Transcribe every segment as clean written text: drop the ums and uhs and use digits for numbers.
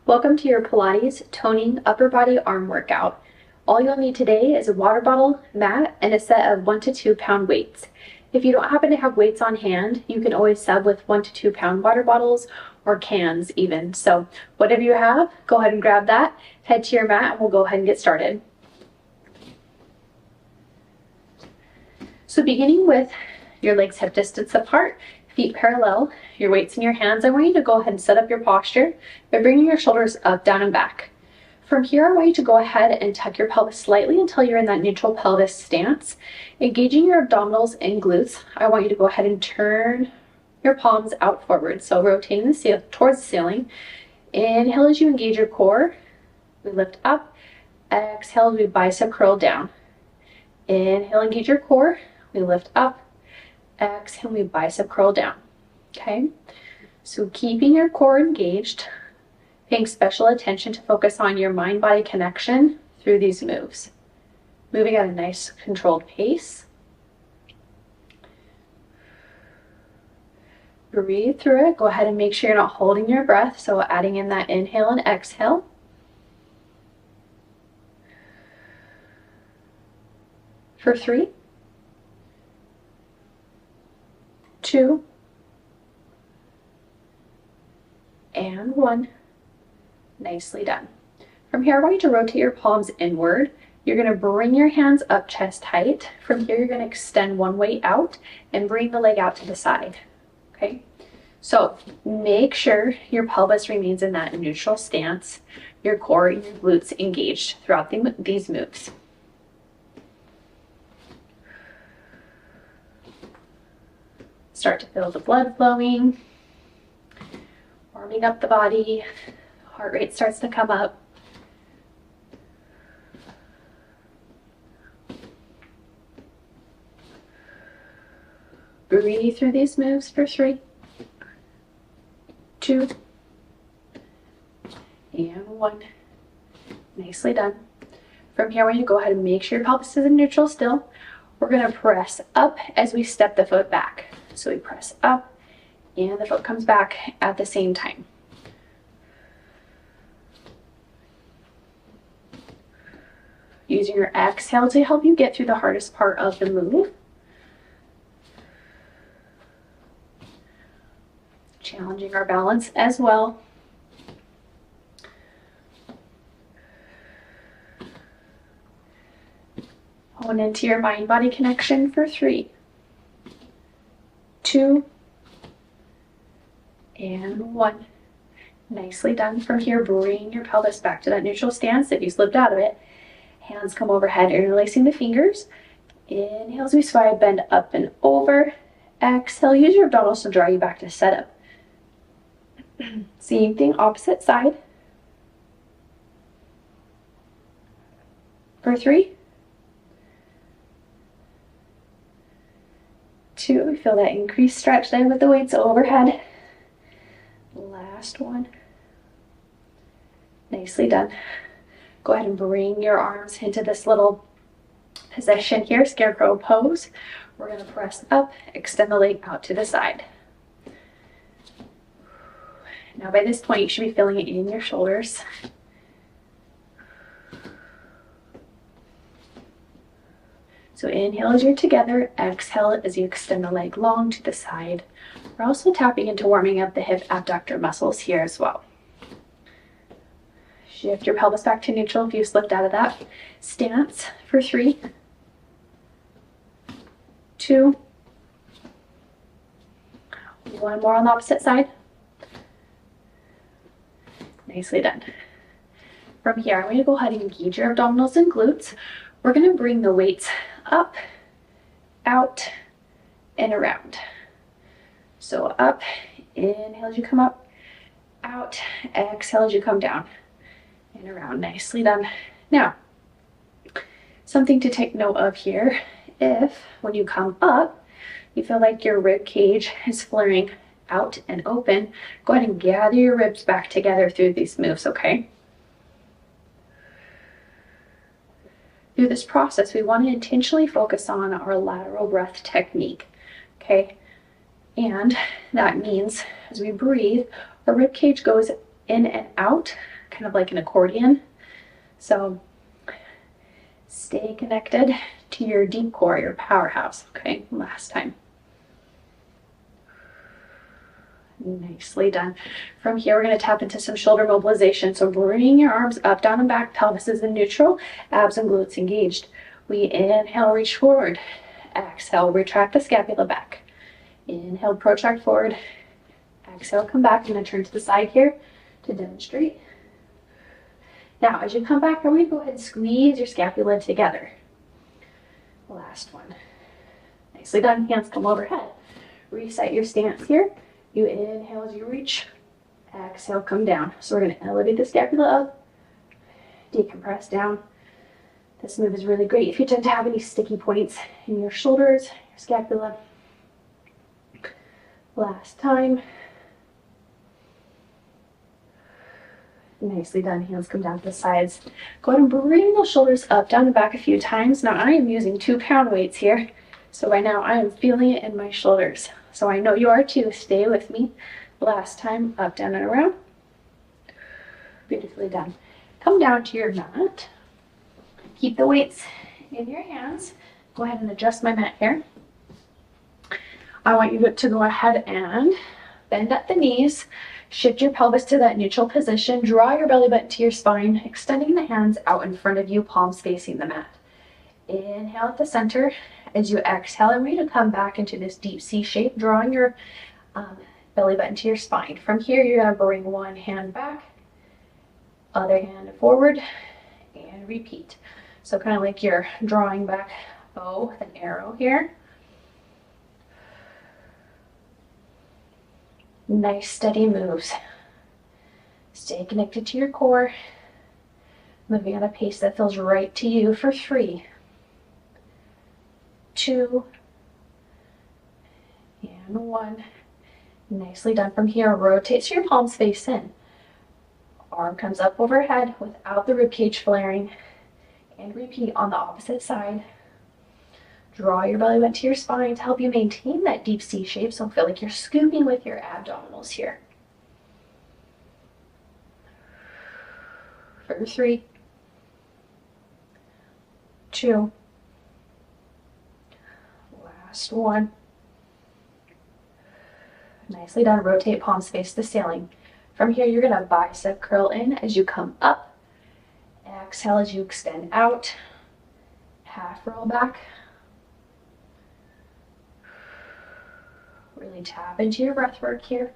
Welcome to your Pilates toning upper body arm workout. All you'll need today is a water bottle, mat, and a set of 1 to 2 pound weights. If you don't happen to have weights on hand, you can always sub with 1 to 2 pound water bottles or cans even. So whatever you have, go ahead and grab that, head to your mat, and we'll go ahead and get started. So beginning with your legs hip distance apart, feet parallel, your weights in your hands, I want you to go ahead and set up your posture by bringing your shoulders up, down, and back. From here, I want you to go ahead and tuck your pelvis slightly until you're in that neutral pelvis stance. Engaging your abdominals and glutes, I want you to go ahead and turn your palms out forward. So rotating towards the ceiling. Inhale as you engage your core. We lift up. Exhale as we bicep curl down. Inhale, engage your core. We lift up. Exhale, we bicep curl down. Okay, so keeping your core engaged, paying special attention to focus on your mind-body connection through these moves. Moving at a nice controlled pace. Breathe through it. Go ahead and make sure you're not holding your breath, so adding in that inhale and exhale. For 3, 2, and 1. Nicely done. From here, I want you to rotate your palms inward. You're going to bring your hands up chest height. From here, you're going to extend one way out and bring the leg out to the side. Okay, so make sure your pelvis remains in that neutral stance, your core and your glutes engaged throughout these moves. Start to feel the blood flowing, warming up the body, heart rate starts to come up. Breathe through these moves for 3, 2, and 1. Nicely done. From here, when you go ahead and make sure your pelvis is in neutral still, we're going to press up as we step the foot back. So we press up and the foot comes back at the same time. Using your exhale to help you get through the hardest part of the move. Challenging our balance as well. Hone into your mind-body connection for 3, 2, and 1. Nicely done. From here, bring your pelvis back to that neutral stance. If you slipped out of it, hands come overhead, interlacing the fingers. Inhale as we slide, bend up and over. Exhale, use your abdominals to draw you back to setup. Same thing, opposite side. For 3, 2, feel that increased stretch there with the weights overhead. Last one. Nicely done. Go ahead and bring your arms into this little position here, scarecrow pose. We're going to press up, extend the leg out to the side. Now by this point, you should be feeling it in your shoulders. So inhale as you're together, exhale as you extend the leg long to the side. We're also tapping into warming up the hip abductor muscles here as well. Shift your pelvis back to neutral if you slipped out of that stance for 3, 2, 1 more on the opposite side. Nicely done. From here, I'm going to go ahead and engage your abdominals and glutes. We're going to bring the weights up, out, and around. So up, inhale as you come up, out, exhale as you come down, and around. Nicely done. Now, something to take note of here, if when you come up, you feel like your rib cage is flaring out and open, go ahead and gather your ribs back together through these moves, okay? Through this process, we want to intentionally focus on our lateral breath technique, okay? And that means as we breathe, our rib cage goes in and out kind of like an accordion. So stay connected to your deep core, your powerhouse. Okay, last time. Nicely done. From here, we're going to tap into some shoulder mobilization. So bringing your arms up, down, and back. Pelvis is in neutral. Abs and glutes engaged. We inhale, reach forward. Exhale, retract the scapula back. Inhale, protract forward. Exhale, come back. I'm going to turn to the side here to demonstrate. Now, as you come back, I'm going to go ahead and squeeze your scapula together. Last one. Nicely done. Hands come overhead. Reset your stance here. You inhale as you reach. Exhale, come down. So we're going to elevate the scapula up, decompress down. This move is really great if you tend to have any sticky points in your shoulders, your scapula. Last time. Nicely done. Hands come down to the sides. Go ahead and bring those shoulders up, down, and back a few times. Now I am using 2-pound weights here. So right now I am feeling it in my shoulders. So I know you are too. Stay with me. Last time, up, down, and around. Beautifully done. Come down to your mat. Keep the weights in your hands. Go ahead and adjust my mat here. I want you to go ahead and bend at the knees. Shift your pelvis to that neutral position. Draw your belly button to your spine, extending the hands out in front of you, palms facing the mat. Inhale at the center. As you exhale, I want you to come back into this deep C shape, drawing your belly button to your spine. From here, you're going to bring one hand back, other hand forward, and repeat. So kind of like you're drawing back bow with an arrow here. Nice steady moves. Stay connected to your core, moving at a pace that feels right to you for 3, 2, and 1. Nicely done. From here, rotate so your palms face in. Arm comes up overhead without the ribcage flaring. And repeat on the opposite side. Draw your belly button to your spine to help you maintain that deep C shape, so feel like you're scooping with your abdominals here. For 3, 2, last one. Nicely done. Rotate, palms face the ceiling. From here, you're going to bicep curl in as you come up. Exhale as you extend out. Half roll back. Really tap into your breath work here.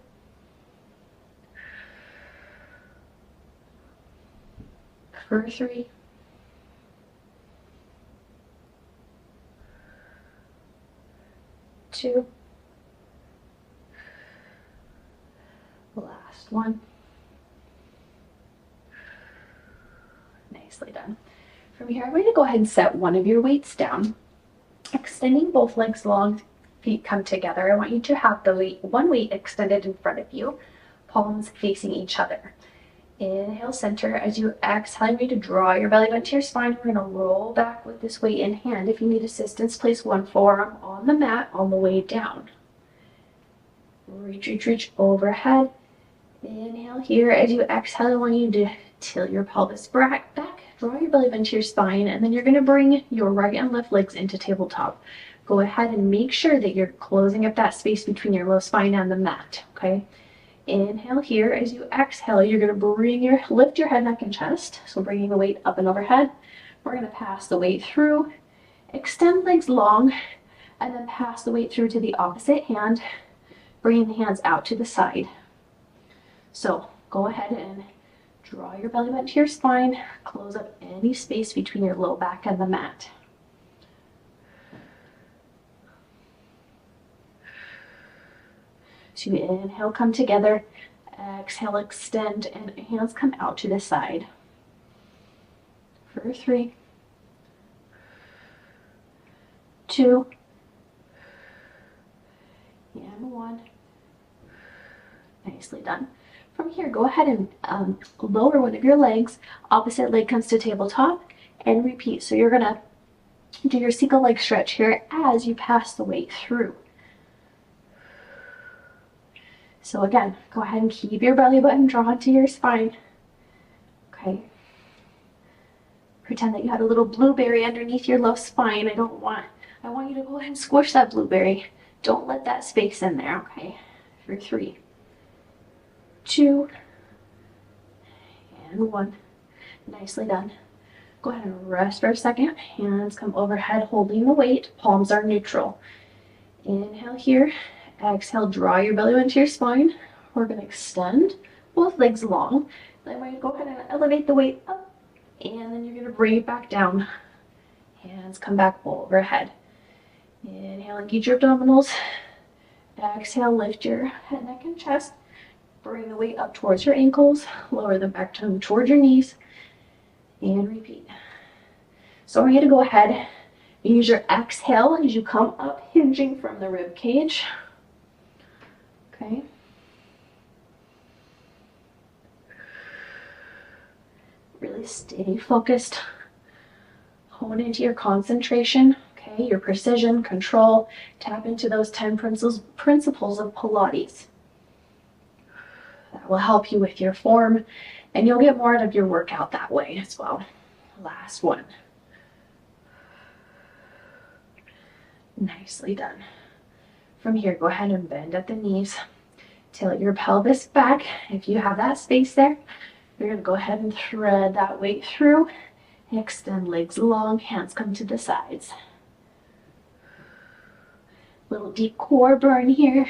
For 3, 2, last one. Nicely done. From here, I'm going to go ahead and set one of your weights down. Extending both legs long, feet come together. I want you to have the one weight extended in front of you, palms facing each other. Inhale, center. As you exhale, I want you to draw your belly button to your spine. We're going to roll back with this weight in hand. If you need assistance, place one forearm on the mat on the way down. Reach, reach, reach overhead. Inhale here. As you exhale, I want you to tilt your pelvis back, draw your belly button to your spine, and then you're going to bring your right and left legs into tabletop. Go ahead and make sure that you're closing up that space between your low spine and the mat, okay? Inhale here. As you exhale, you're going to lift your head, neck, and chest. So bringing the weight up and overhead. We're going to pass the weight through, extend legs long, and then pass the weight through to the opposite hand, bringing the hands out to the side. So go ahead and draw your belly button to your spine, close up any space between your low back and the mat. So you inhale, come together, exhale, extend, and hands come out to the side. For 3, 2, and 1. Nicely done. From here, go ahead and lower one of your legs. Opposite leg comes to tabletop, and repeat. So you're going to do your single leg stretch here as you pass the weight through. So again, go ahead and keep your belly button drawn to your spine. Okay. Pretend that you had a little blueberry underneath your low spine. I want you to go ahead and squish that blueberry. Don't let that space in there, okay? For 3, 2, and 1. Nicely done. Go ahead and rest for a second. Hands come overhead, holding the weight. Palms are neutral. Inhale here. Exhale, draw your belly into your spine. We're going to extend both legs long. Then we're going to go ahead and elevate the weight up. And then you're going to bring it back down. Hands come back overhead. Inhale, engage your abdominals. Exhale, lift your head, neck, and chest. Bring the weight up towards your ankles. Lower them back towards your knees. And repeat. So we're going to go ahead and use your exhale as you come up, hinging from the rib cage. Okay. Really stay focused. Hone into your concentration, okay, your precision, control. Tap into those 10 principles of Pilates. That will help you with your form, and you'll get more out of your workout that way as well. Last one. Nicely done. From here, go ahead and bend at the knees. Tilt your pelvis back. If you have that space there, you're going to go ahead and thread that weight through. Extend legs long, hands come to the sides. Little deep core burn here.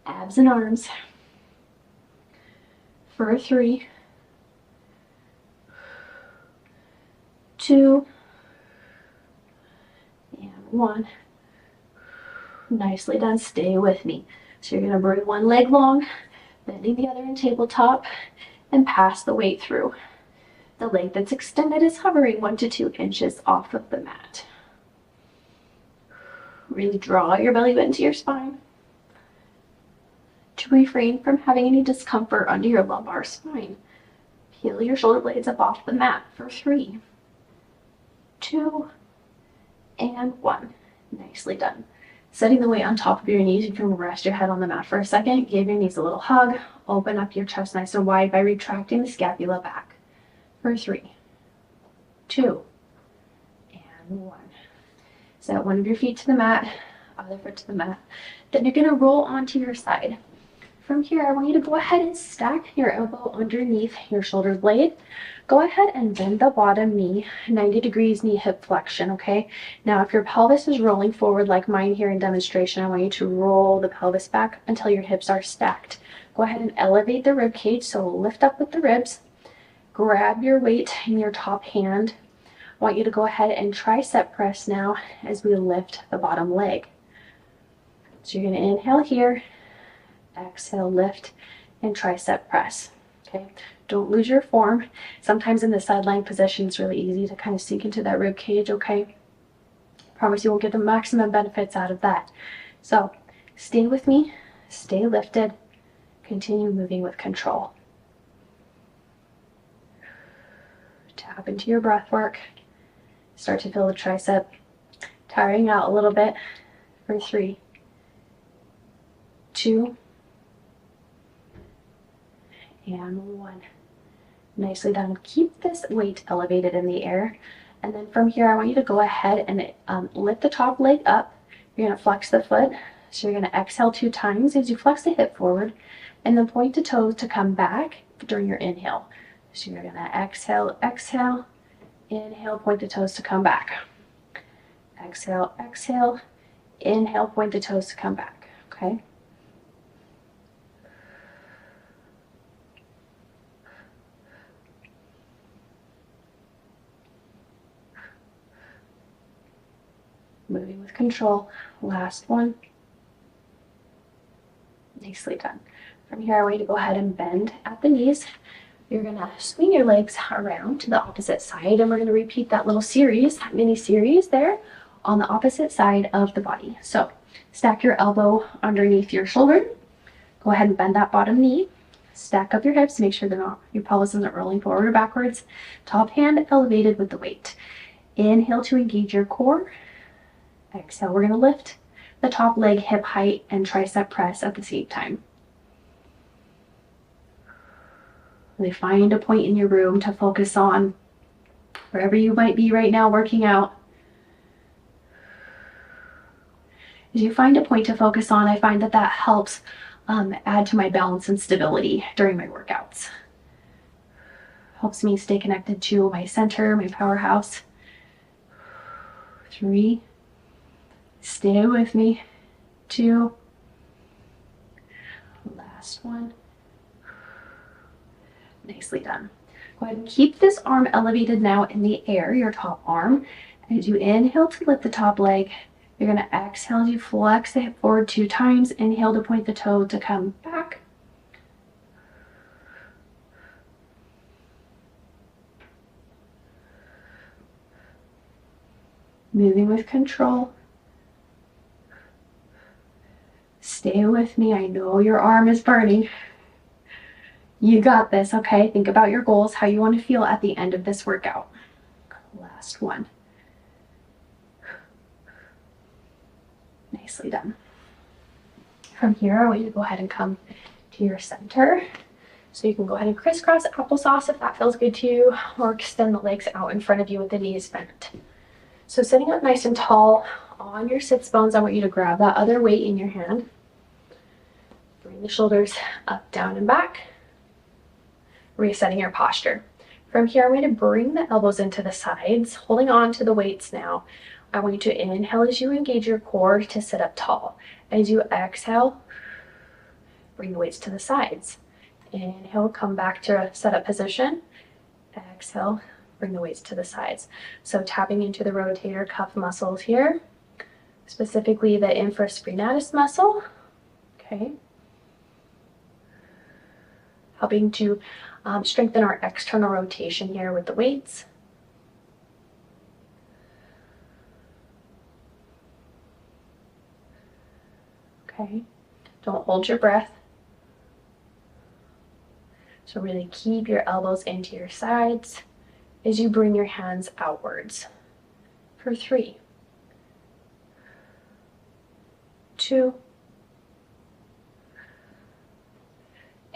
Abs and arms. For 3, 2, and 1. Nicely done. Stay with me. So you're going to bring one leg long, bending the other in tabletop, and pass the weight through. The leg that's extended is hovering 1 to 2 inches off of the mat. Really draw your belly into your spine to refrain from having any discomfort under your lumbar spine. Peel your shoulder blades up off the mat for 3, 2, and 1. Nicely done. Setting the weight on top of your knees, you can rest your head on the mat for a second. Give your knees a little hug. Open up your chest nice and wide by retracting the scapula back. For 3, 2, and 1. Set one of your feet to the mat, other foot to the mat. Then you're going to roll onto your side. From here, I want you to go ahead and stack your elbow underneath your shoulder blade. Go ahead and bend the bottom knee, 90 degrees knee hip flexion, okay? Now, if your pelvis is rolling forward like mine here in demonstration, I want you to roll the pelvis back until your hips are stacked. Go ahead and elevate the rib cage, so lift up with the ribs. Grab your weight in your top hand. I want you to go ahead and tricep press now as we lift the bottom leg. So you're going to inhale here. Exhale, lift, and tricep press. Okay, don't lose your form. Sometimes in the sideline position, it's really easy to kind of sink into that rib cage, okay? Promise you won't get the maximum benefits out of that. So stay with me, stay lifted, continue moving with control. Tap into your breath work. Start to feel the tricep tiring out a little bit. For 3, 2, and 1. Nicely done. Keep this weight elevated in the air. And then from here, I want you to go ahead and lift the top leg up. You're going to flex the foot. So you're going to exhale 2 times as you flex the hip forward, and then point the toes to come back during your inhale. So you're going to exhale, exhale, inhale, point the toes to come back. Exhale, exhale, inhale, point the toes to come back. Okay? Moving with control. Last one. Nicely done. From here, I want you to go ahead and bend at the knees. You're going to swing your legs around to the opposite side, and we're going to repeat that little series, that mini series there on the opposite side of the body. So stack your elbow underneath your shoulder. Go ahead and bend that bottom knee. Stack up your hips. Make sure your pelvis isn't rolling forward or backwards. Top hand elevated with the weight. Inhale to engage your core. Exhale, we're going to lift the top leg hip height and tricep press at the same time. Really find a point in your room to focus on, wherever you might be right now working out. As you find a point to focus on, I find that that helps add to my balance and stability during my workouts. Helps me stay connected to my center, my powerhouse. 3. Stay with me. 2. Last one. Nicely done. Go ahead and keep this arm elevated now in the air, your top arm. As you inhale to lift the top leg, you're going to exhale as you flex the hip forward 2 times. Inhale to point the toe to come back. Moving with control. Stay with me. I know your arm is burning. You got this, okay? Think about your goals, how you want to feel at the end of this workout. Last one. Nicely done. From here, I want you to go ahead and come to your center. So you can go ahead and crisscross applesauce if that feels good to you, or extend the legs out in front of you with the knees bent. So sitting up nice and tall on your sits bones, I want you to grab that other weight in your hand. Bring the shoulders up, down, and back. Resetting your posture. From here, I'm going to bring the elbows into the sides, holding on to the weights now. I want you to inhale as you engage your core to sit up tall. As you exhale, bring the weights to the sides. Inhale, come back to a setup position. Exhale, bring the weights to the sides. So tapping into the rotator cuff muscles here, specifically the infraspinatus muscle. Okay. Helping to strengthen our external rotation here with the weights. Okay. Don't hold your breath. So really keep your elbows into your sides as you bring your hands outwards. For 3, 2,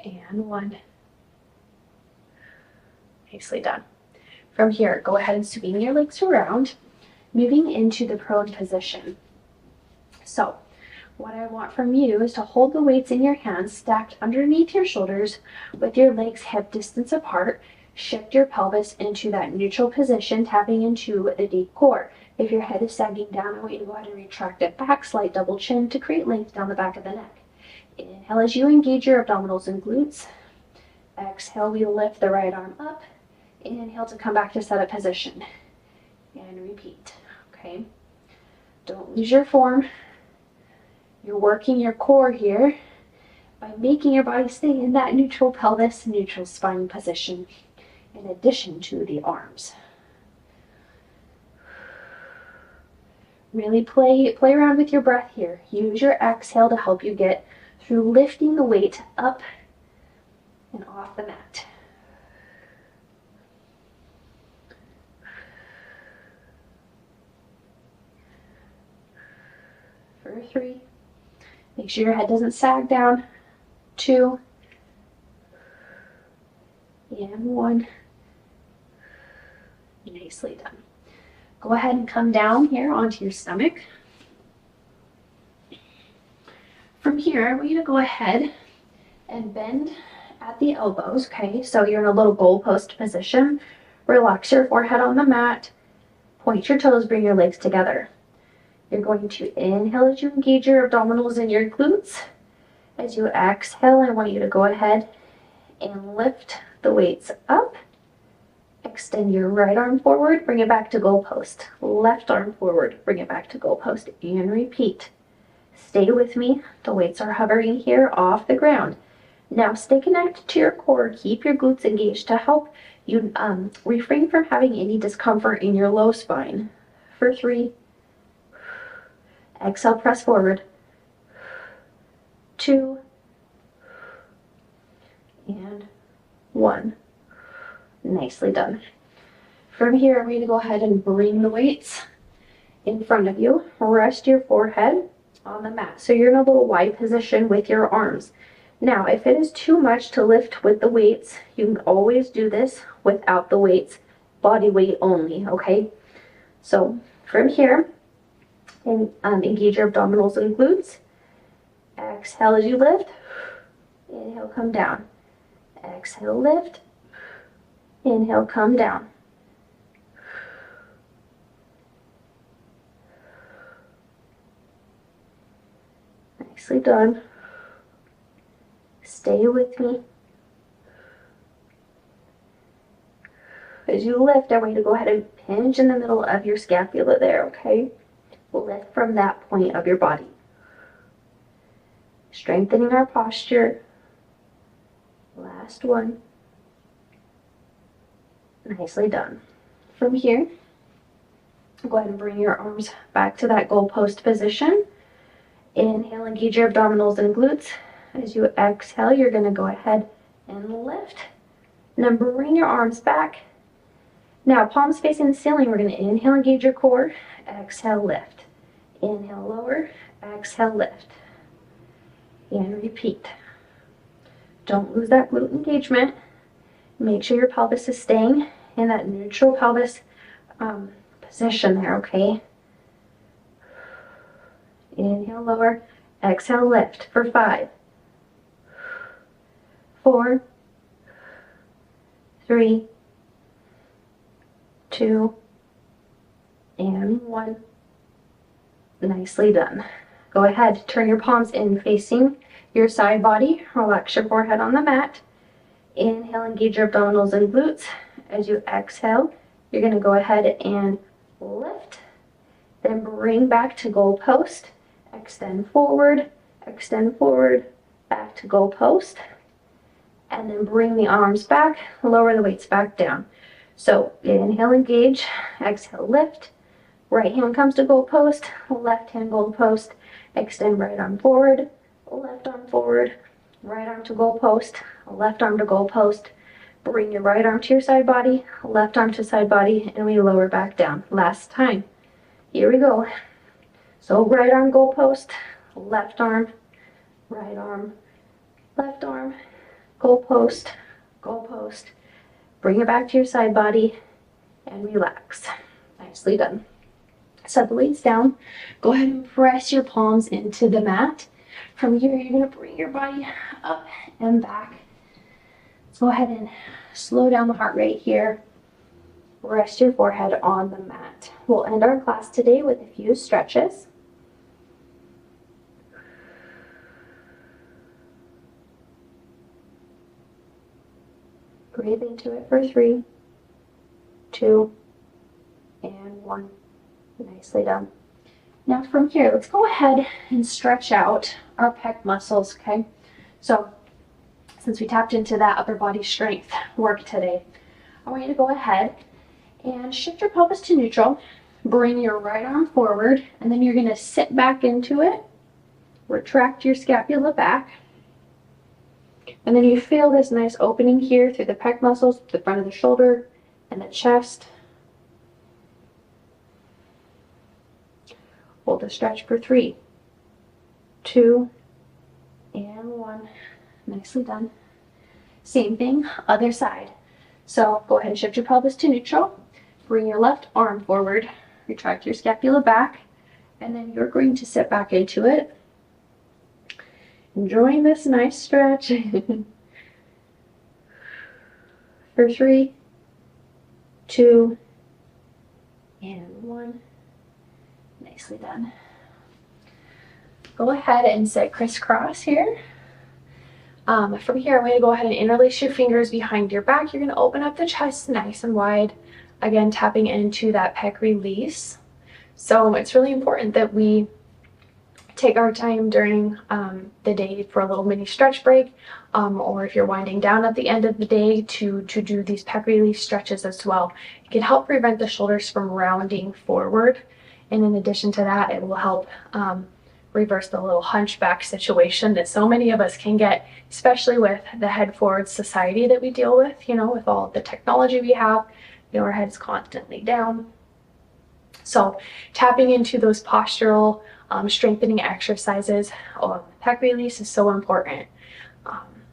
and 1. Nicely done. From here, go ahead and swing your legs around, moving into the prone position. So what I want from you is to hold the weights in your hands stacked underneath your shoulders with your legs hip distance apart. Shift your pelvis into that neutral position, tapping into the deep core. If your head is sagging down, I want you to go ahead and retract it back, slight double chin to create length down the back of the neck. Inhale as you engage your abdominals and glutes. Exhale, we lift the right arm up. Inhale to come back to setup position. And repeat, okay? Don't lose your form. You're working your core here by making your body stay in that neutral pelvis, neutral spine position, in addition to the arms. Really play around with your breath here. Use your exhale to help you get through lifting the weight up and off the mat. For 3. Make sure your head doesn't sag down. 2. And 1. Nicely done. Go ahead and come down here onto your stomach. From here, I want you to go ahead and bend at the elbows, okay? So you're in a little goalpost position. Relax your forehead on the mat. Point your toes, bring your legs together. You're going to inhale as you engage your abdominals and your glutes. As you exhale, I want you to go ahead and lift the weights up. Extend your right arm forward, bring it back to goalpost. Left arm forward, bring it back to goalpost, and repeat. Stay with me. The weights are hovering here off the ground. Now stay connected to your core. Keep your glutes engaged to help you refrain from having any discomfort in your low spine. For 3. Exhale, press forward. 2. And 1. Nicely done. From here, I'm going to go ahead and bring the weights in front of you. Rest your forehead on the mat. So you're in a little wide position with your arms. Now, if it is too much to lift with the weights, you can always do this without the weights, body weight only, okay? So from here, engage your abdominals and glutes. Exhale as you lift. Inhale, come down. Exhale, lift. Inhale, come down. Nicely done. Stay with me. As you lift, I want you to go ahead and pinch in the middle of your scapula there, okay? Lift from that point of your body. Strengthening our posture. Last one. Nicely done. From here, go ahead and bring your arms back to that goalpost position. Inhale, engage your abdominals and glutes. As you exhale, you're going to go ahead and lift. And then bring your arms back. Now, palms facing the ceiling, we're going to inhale, engage your core. Exhale, lift. Inhale, lower. Exhale, lift. And repeat. Don't lose that glute engagement. Make sure your pelvis is staying in that neutral pelvis position there, okay? Inhale, lower. Exhale, lift for 5, 4, 3, 2, and 1. Nicely done. Go ahead, turn your palms in facing your side body. Relax your forehead on the mat. Inhale, engage your abdominals and glutes. As you exhale, you're going to go ahead and lift. Then bring back to goalpost. Extend forward, back to goalpost. And then bring the arms back, lower the weights back down. So inhale, engage, exhale, lift. Right hand comes to goalpost, left hand goalpost. Extend right arm forward, left arm forward, right arm to goalpost, left arm to goalpost. Bring your right arm to your side body, left arm to side body, and we lower back down. Last time. Here we go. So right arm goalpost, left arm, right arm, left arm, goalpost, goalpost. Bring it back to your side body and relax. Nicely done. Set the weights down. Go ahead and press your palms into the mat. From here, you're going to bring your body up and back. Let's go ahead and slow down the heart rate here. Rest your forehead on the mat. We'll end our class today with a few stretches. Breathe into it for 3, 2, and 1. Nicely done. Now from here, let's go ahead and stretch out our pec muscles, okay? So since we tapped into that upper body strength work today, I want you to go ahead and shift your pelvis to neutral. Bring your right arm forward, and then you're going to sit back into it. Retract your scapula back. And then you feel this nice opening here through the pec muscles, the front of the shoulder, and the chest. Hold the stretch for 3, 2, and 1. Nicely done. Same thing, other side. So go ahead and shift your pelvis to neutral. Bring your left arm forward. Retract your scapula back. And then you're going to sit back into it. Enjoying this nice stretch. For 3, 2, and 1. Nicely done. Go ahead and sit crisscross here. From here, I'm going to go ahead and interlace your fingers behind your back. You're going to open up the chest nice and wide. Again, tapping into that pec release. So it's really important that we take our time during the day for a little mini stretch break, or if you're winding down at the end of the day to do these pec release stretches as well. It can help prevent the shoulders from rounding forward. And in addition to that, it will help reverse the little hunchback situation that so many of us can get, especially with the head forward society that we deal with, you know, with all the technology we have, you know, our head's constantly down. So tapping into those postural strengthening exercises, pec release is so important.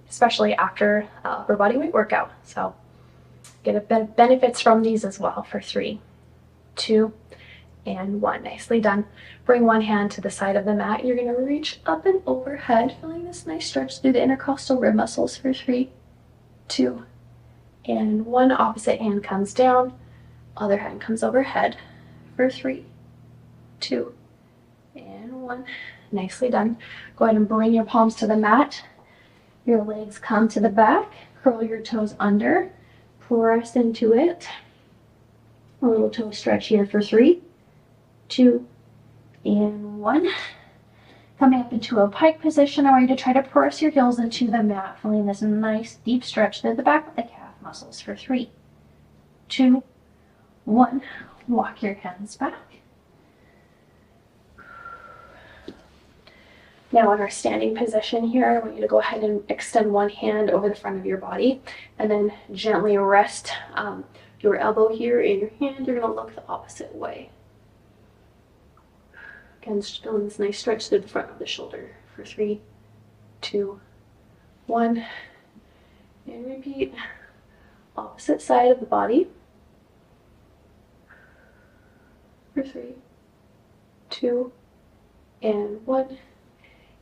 especially after upper body weight workout. So get benefits from these as well for 3, 2, and 1. Nicely done. Bring one hand to the side of the mat. You're going to reach up and overhead, feeling this nice stretch through the intercostal rib muscles for 3, 2, and 1. Opposite hand comes down, other hand comes overhead for 3, 2, and 1. Nicely done. Go ahead and bring your palms to the mat. Your legs come to the back. Curl your toes under. Press into it. A little toe stretch here for 3, 2, and 1. Coming up into a pike position, I want you to try to press your heels into the mat, feeling this nice deep stretch through the back of the calf muscles for 3, 2, 1. Walk your hands back. Now in our standing position here, I want you to go ahead and extend one hand over the front of your body and then gently rest your elbow here in your hand. You're going to look the opposite way. Again, just feeling this nice stretch through the front of the shoulder for 3, 2, 1. And repeat. Opposite side of the body for 3, 2, and 1.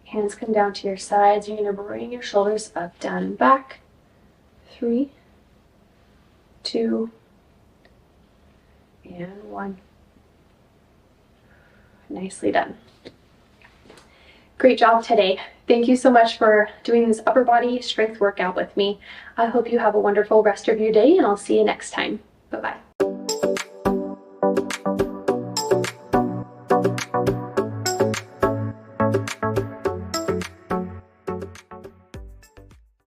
Hands come down to your sides. You're going to bring your shoulders up, down, and back. 3, 2, and 1. Nicely done. Great job today. Thank you so much for doing this upper body strength workout with me. I hope you have a wonderful rest of your day, and I'll see you next time. Bye-bye.